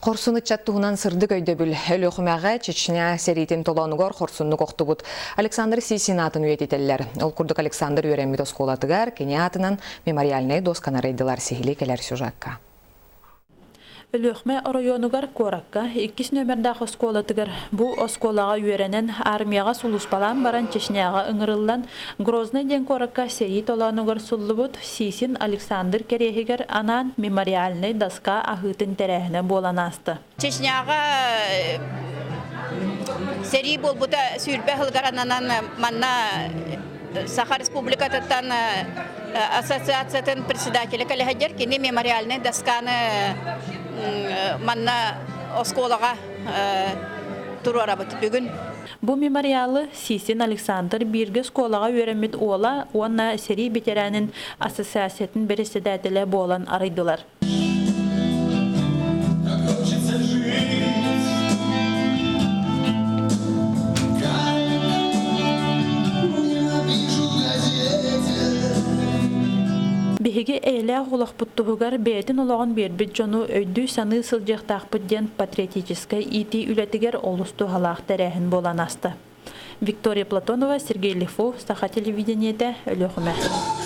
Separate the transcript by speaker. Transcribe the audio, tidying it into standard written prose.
Speaker 1: Хорсуны чаттуһунан сырдык өйдөбүл өлөхүмәгә Чечня серитин толонугор хорсунну коқтубут Александр Сисинатын үйетителлер. Ол курдук Александр үйренмит осколатыгар кенеатынан мемориальный досканарайдылар сихили келер сюжакка.
Speaker 2: Өлөхмә районугар коракка 2 нөмердах осколатыгар бу осколага үйренен армияга сулуспалан баран Чечняга ыңырыллан Грозный ден коракка сери толонугар суллубут Сисин Александр керехигер анан мемориальный доска ахытын терехне болан асты.
Speaker 3: Чечняга сери болбута сүрбе хылгарананан манна Саха Республикатан ассоциациятын председателя калехадер кини мемориальный досканы манна осколага турарабыт бүгүн.
Speaker 2: Бу мемориалы Сисин Александр бирге сколага үйренмит ола, онна сери ветеранын ассоциациятын председателе болан арыйдылар. Биһиги эйле хулах буттугар бетинологон бербит жону өйдү саны сылжыктакпыт ден патриотической ити үлетигер олусту халак терехин болан асты. Виктория Платонова, Сергей Лифов, Саха телевидениеде Өлөхүмө.